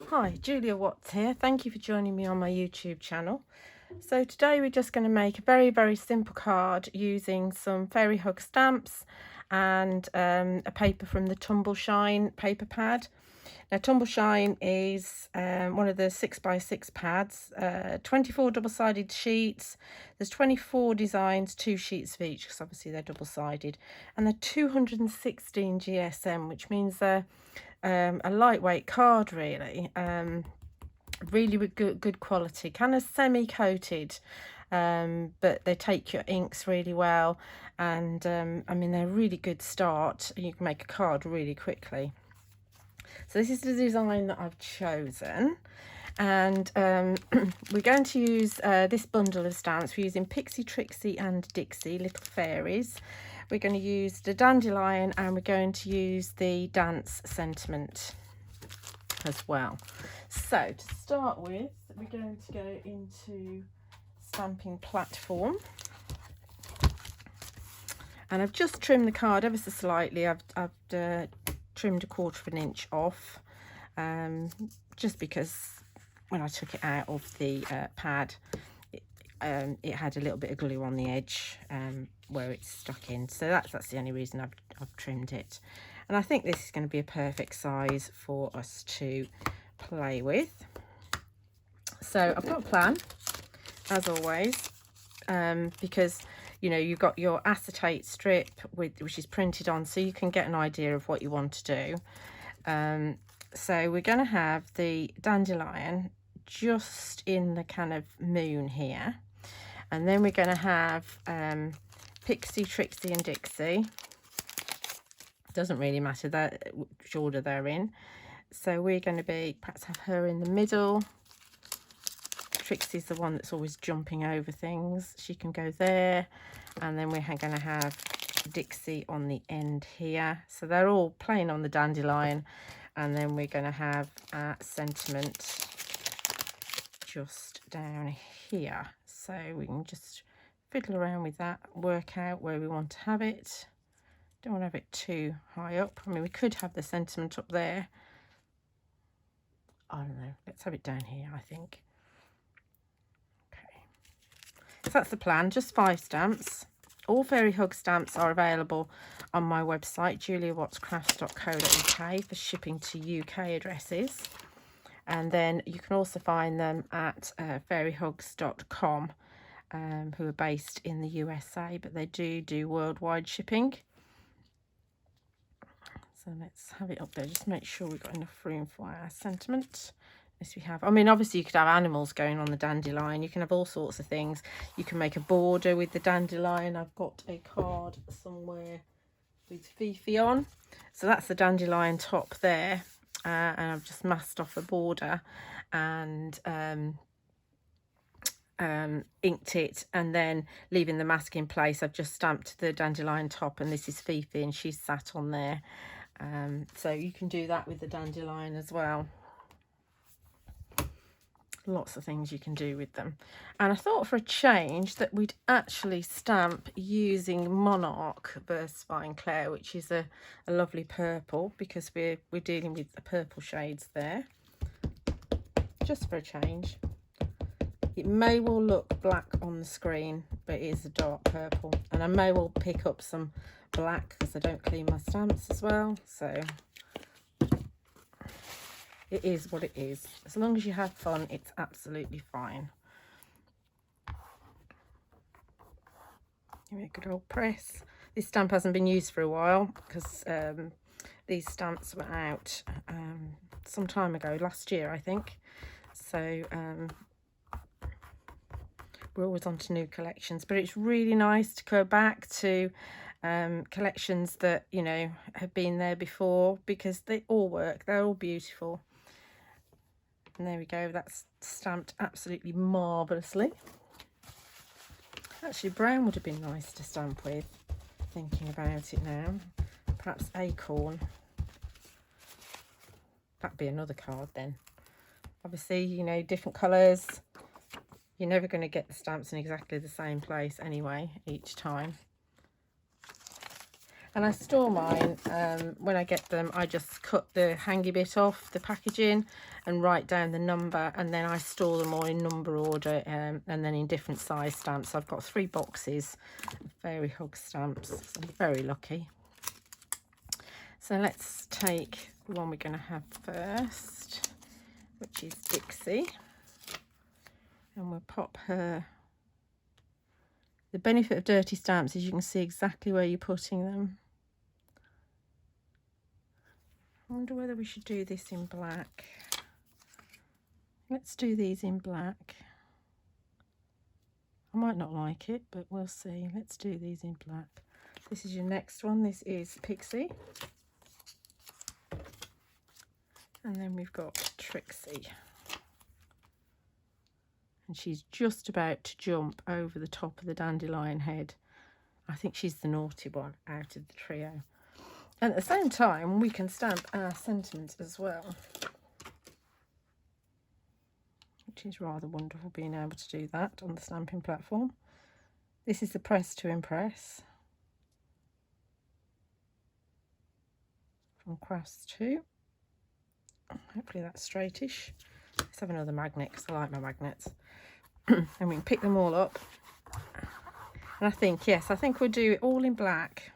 Hi, Julia Watts here. Thank you for joining me on my YouTube channel. So today we're just going to make a very simple card using some fairy hug stamps and a paper from the Tumbleshine Paper Pad. Now Tumbleshine is one of the 6x6 pads, 24 double-sided sheets. There's 24 designs, 2 sheets of each because obviously they're double-sided, and they're 216 GSM, which means they're a lightweight card really. Really good quality, kind of semi-coated, but they take your inks really well, and I mean they're a really good start. You can make a card really quickly. So this is the design that I've chosen, and we're going to use this bundle of stamps. We're using Pixie, Trixie and Dixie, little fairies. We're going to use the dandelion, and we're going to use the dance sentiment as well. So to start with, we're going to go into stamping platform, and I've just trimmed the card ever so slightly. I've trimmed 1/4 inch off, just because when I took it out of the pad, it had a little bit of glue on the edge where it's stuck in, so that's the only reason I've trimmed it. And I think this is going to be a perfect size for us to play with. So I've got a plan, as always, because you know you've got your acetate strip which is printed on, so you can get an idea of what you want to do. So we're going to have the dandelion just in the kind of moon here, and then we're going to have Pixie, Trixie and Dixie. Doesn't really matter which order they're in. So we're going to perhaps have her in the middle. Trixie's the one that's always jumping over things. She can go there. And then we're going to have Dixie on the end here. So they're all playing on the dandelion. And then we're going to have sentiment just down here. So we can just fiddle around with that, work out where we want to have it. Don't want to have it too high up. I mean, we could have the sentiment up there. I don't know. Let's have it down here, I think. Okay. So that's the plan. Just 5 stamps. All fairy hug stamps are available on my website, juliawattscrafts.co.uk, for shipping to UK addresses. And then you can also find them at fairyhugs.com, who are based in the USA, but they do worldwide shipping. So let's have it up there. Just make sure we've got enough room for our sentiment. Yes, we have. I mean, obviously you could have animals going on the dandelion. You can have all sorts of things. You can make a border with the dandelion. I've got a card somewhere with Fifi on. So that's the dandelion top there. And I've just masked off a border and inked it, and then leaving the mask in place, I've just stamped the dandelion top, and this is Fifi and she's sat on there. So you can do that with the dandelion as well. Lots of things you can do with them. And I thought for a change that we'd actually stamp using Monarch Versafine Clair, which is a lovely purple, because we're dealing with the purple shades there. Just for a change. It may well look black on the screen, but it is a dark purple. And I may well pick up some black because I don't clean my stamps as well. So it is what it is. As long as you have fun, it's absolutely fine. Give it a good old press. This stamp hasn't been used for a while because these stamps were out some time ago, last year I think. So we're always on to new collections, but it's really nice to go back to collections that, you know, have been there before, because they all work. They're all beautiful. And there we go. That's stamped absolutely marvellously. Actually, brown would have been nice to stamp with, thinking about it now. Perhaps acorn. That'd be another card then. Obviously, you know, different colours. You're never going to get the stamps in exactly the same place anyway, each time. And I store mine, when I get them, I just cut the hangy bit off the packaging and write down the number, and then I store them all in number order, and then in different size stamps. I've got 3 boxes of Fairy Hug stamps, so I'm very lucky. So let's take the one we're going to have first, which is Dixie, and we'll pop her. The benefit of dirty stamps is you can see exactly where you're putting them. I wonder whether we should do this in black. Let's do these in black. I might not like it, but we'll see. Let's do these in black. This is your next one. This is Pixie. And then we've got Trixie. And she's just about to jump over the top of the dandelion head. I think she's the naughty one out of the trio. And at the same time, we can stamp our sentiment as well, which is rather wonderful being able to do that on the stamping platform. This is the Press to Impress from Crafts 2. Hopefully that's straightish. Let's have another magnet because I like my magnets. And we can pick them all up. And I think, yes, I think we'll do it all in black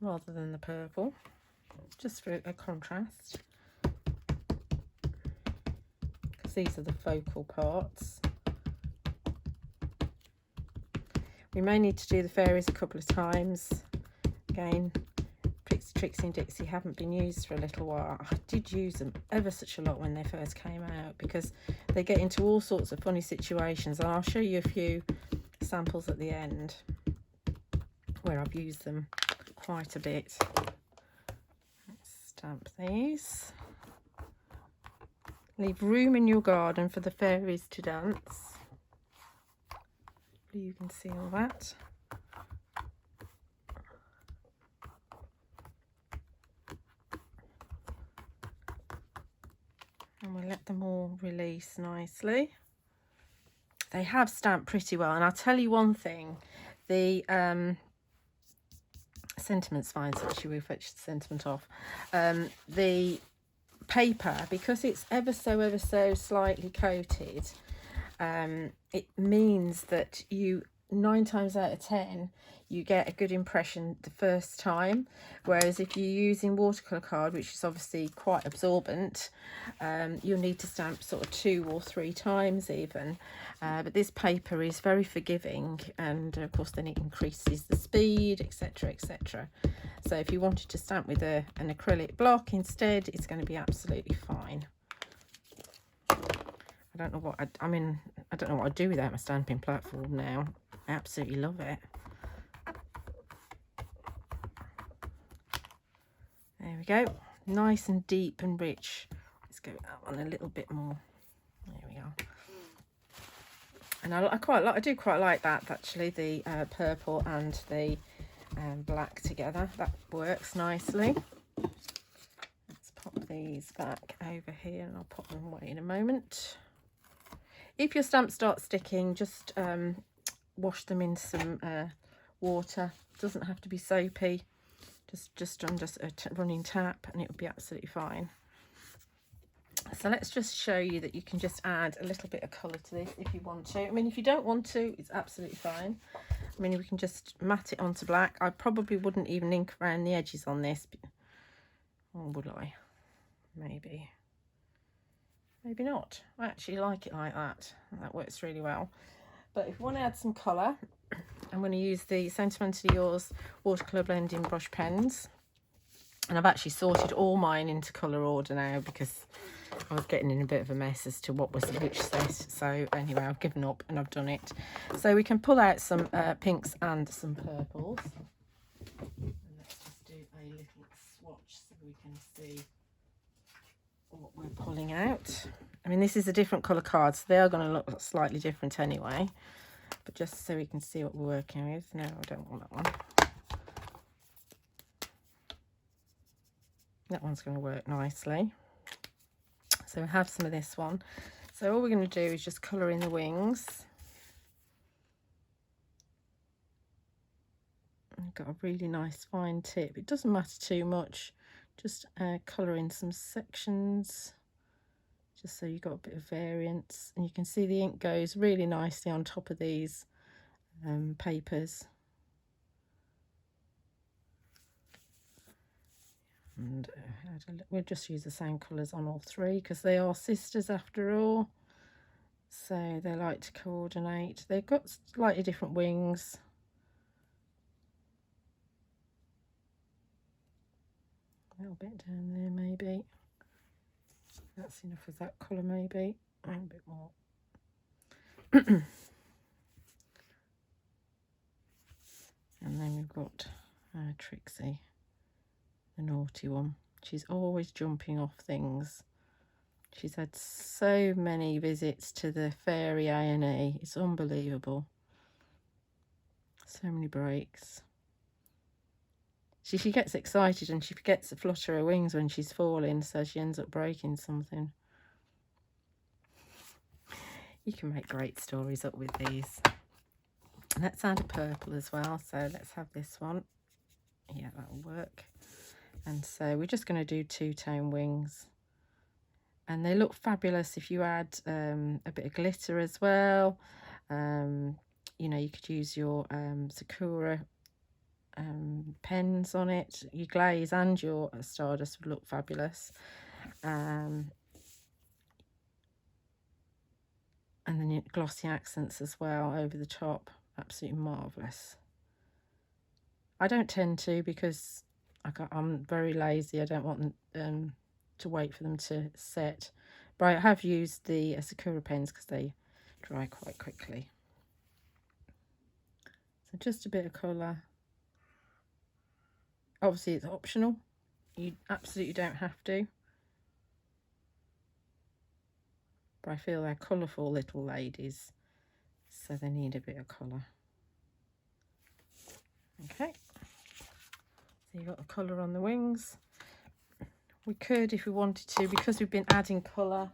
rather than the purple, just for a contrast, because these are the focal parts. We may need to do the fairies a couple of times. Again, Trixie and Dixie haven't been used for a little while. I did use them ever such a lot when they first came out, because they get into all sorts of funny situations, and I'll show you a few samples at the end where I've used them quite a bit. Let's stamp these. Leave room in your garden for the fairies to dance. You can see all that. And we'll let them all release nicely. They have stamped pretty well, and I'll tell you one thing, the sentiment's fine, so actually we'll fetch the sentiment off. The paper, because it's ever so slightly coated, it means that you 9 times out of 10 you get a good impression the first time, whereas if you're using watercolour card, which is obviously quite absorbent, you'll need to stamp sort of 2 or 3 times even, but this paper is very forgiving, and of course then it increases the speed, etc, etc. So if you wanted to stamp with an acrylic block instead, it's going to be absolutely fine. I don't know what I mean, I don't know what I'd do without my stamping platform now. I absolutely love it. There we go, nice and deep and rich. Let's go on a little bit more. There we are. And I do quite like that actually, the purple and the black together. That works nicely. Let's pop these back over here, and I'll pop them away in a moment. If your stamps start sticking, just wash them in some water. It doesn't have to be soapy. Just on a running tap, and it will be absolutely fine. So let's just show you that you can just add a little bit of colour to this if you want to. I mean, if you don't want to, it's absolutely fine. I mean, we can just mat it onto black. I probably wouldn't even ink around the edges on this. Or would I? Maybe. Maybe not. I actually like it like that. That works really well. But if you want to add some colour, I'm going to use the Sentimentally Yours watercolour blending brush pens. And I've actually sorted all mine into colour order now, because I was getting in a bit of a mess as to what was which set. So anyway, I've given up and I've done it. So we can pull out some pinks and some purples. And let's just do a little swatch so we can see what we're pulling out. I mean, this is a different colour card, so they are going to look slightly different anyway. But just so we can see what we're working with. No, I don't want that one. That one's going to work nicely. So we have some of this one. So all we're going to do is just colour in the wings. got a really nice fine tip. It doesn't matter too much, just colour in some sections, just so you've got a bit of variance. And you can see the ink goes really nicely on top of these papers. And we'll just use the same colours on all three because they are sisters after all, so they like to coordinate. They've got slightly different wings. A little bit down there maybe. That's enough of that colour maybe. A bit more. And then we've got Trixie, the naughty one. She's always jumping off things. She's had so many visits to the fairy A&E. It's unbelievable. So many breaks. She gets excited and she forgets to flutter her wings when she's falling, so she ends up breaking something. You can make great stories up with these. Let's add a purple as well, so let's have this one. Yeah, that'll work. And so we're just going to do two-tone wings, and they look fabulous if you add a bit of glitter as well. You know, you could use your Sakura pens on it. Your glaze and your stardust would look fabulous. And then your glossy accents as well over the top. Absolutely marvellous. I don't tend to, because I'm very lazy. I don't want them to wait for them to set. But I have used the Sakura pens because they dry quite quickly. So just a bit of colour. Obviously it's optional. You absolutely don't have to. But I feel they're colourful little ladies, so they need a bit of colour. Okay, so you've got the colour on the wings. We could, if we wanted to, because we've been adding colour,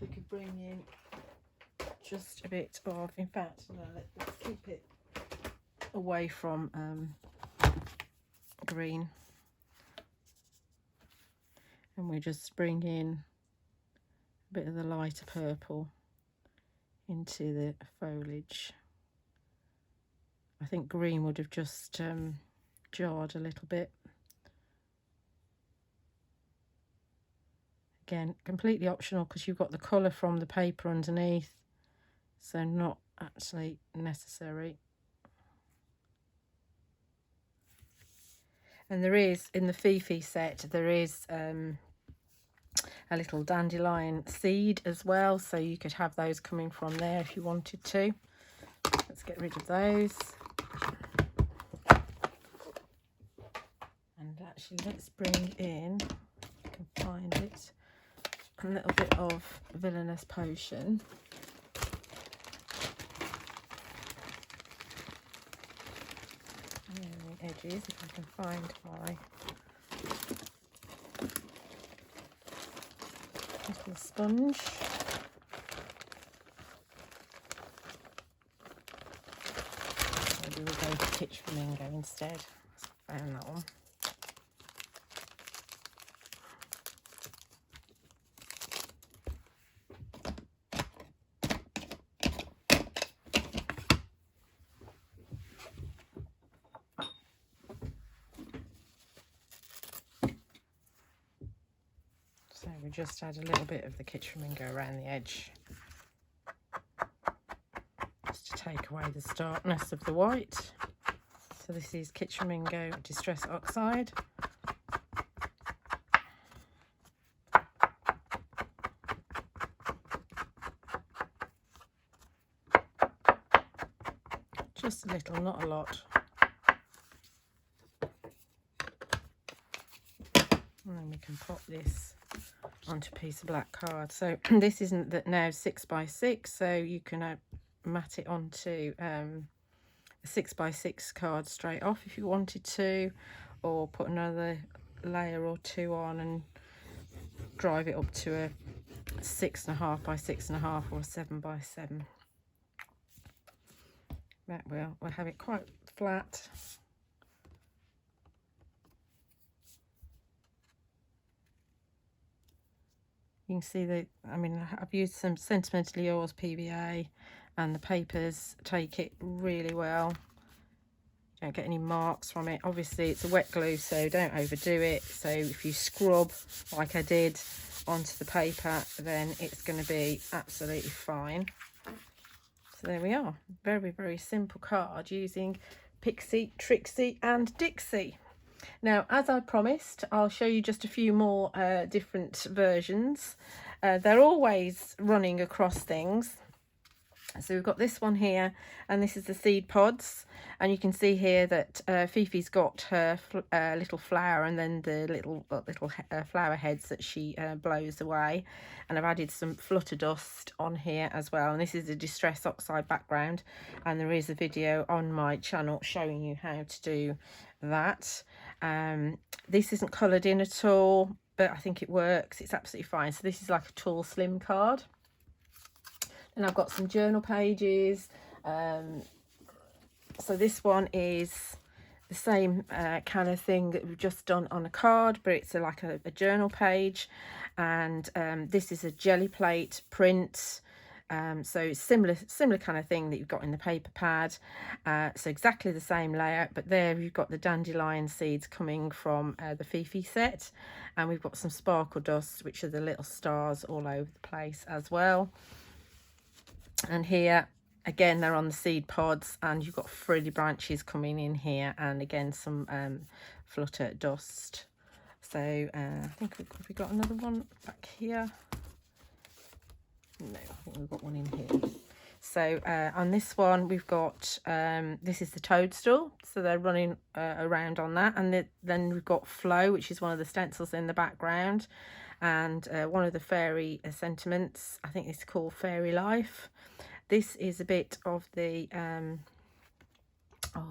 we could bring in just a bit of, in fact, no, let's keep it away from green. And we just bring in a bit of the lighter purple into the foliage. I think green would have just jarred a little bit. Again, completely optional because you've got the colour from the paper underneath, so not actually necessary. And there is, in the Fifi set, there is a little dandelion seed as well, so you could have those coming from there if you wanted to. Let's get rid of those. And actually, let's bring in, if I can find it, a little bit of Villainous Potion. And the edges, if I can find my little sponge. Maybe we'll go for Kitsch Flamingo instead. I found that one. So we just add a little bit of the Kitsch Flamingo around the edge, just to take away the starkness of the white. So this is Kitsch Flamingo Distress Oxide. Just a little, not a lot. And then we can pop this onto a piece of black card. So this isn't that now 6x6, so you can mat it onto a 6x6 card straight off if you wanted to, or put another layer or two on and drive it up to a 6.5 by 6.5 or a 7x7. That will, we'll have it quite flat. You can see that, I mean, I've used some Sentimentally Yours PVA, and the papers take it really well. Don't get any marks from it. Obviously it's a wet glue, so don't overdo it. So if you scrub like I did onto the paper, then it's going to be absolutely fine. So there we are, very, very simple card using Pixie, Trixie and Dixie. Now, as I promised, I'll show you just a few more different versions. They're always running across things. So we've got this one here, and this is the seed pods, and you can see here that Fifi's got her little flower, and then the little flower heads that she blows away, and I've added some flutter dust on here as well. And this is a Distress Oxide background, and there is a video on my channel showing you how to do that. This isn't coloured in at all, but I think it works. It's absolutely fine. So this is like a tall slim card. And I've got some journal pages. So this one is the same kind of thing that we've just done on a card, but it's like a journal page. And this is a jelly plate print. So similar kind of thing that you've got in the paper pad. So exactly the same layout, but there you've got the dandelion seeds coming from the Fifi set. And we've got some sparkle dust, which are the little stars all over the place as well. And here again, they're on the seed pods, and you've got frilly branches coming in here, and again some flutter dust. So I think we got another one back here. No, I think we've got one in here. So on this one we've got this is the toadstool, so they're running around on that, and then we've got Flow, which is one of the stencils in the background, and one of the fairy sentiments. I think it's called Fairy Life. This is a bit of the oh,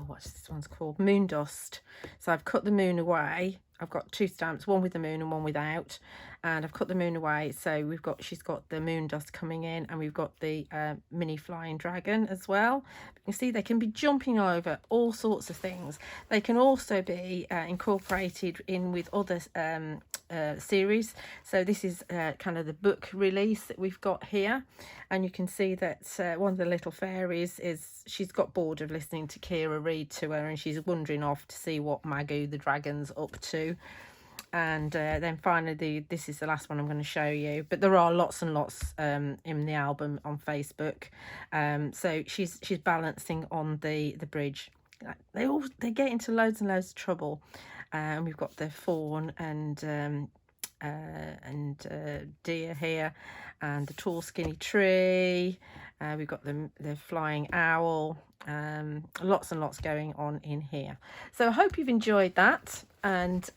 what's this one's called, Moon Dust. So I've cut the moon away. I've got two stamps, one with the moon and one without, and I've cut the moon away. So she's got the moon dust coming in, and we've got the mini flying dragon as well. You can see they can be jumping over all sorts of things. They can also be incorporated in with other series. So this is kind of the book release that we've got here, and you can see that one of the little fairies she's got bored of listening to Kira read to her, and she's wandering off to see what Magoo the dragon's up to. And then finally this is the last one I'm going to show you, but there are lots and lots in the album on Facebook. So she's balancing on the bridge. They get into loads and loads of trouble, and we've got the fawn and deer here, and the tall skinny tree. We've got the flying owl. Lots and lots going on in here. So I hope you've enjoyed that, and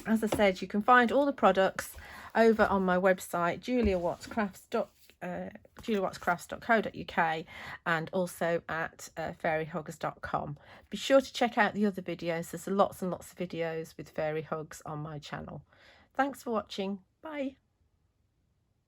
as I said, you can find all the products over on my website, juliawattscrafts.co.uk, and also at fairyhuggers.com. Be sure to check out the other videos. There's lots and lots of videos with fairy hugs on my channel. Thanks for watching. Bye.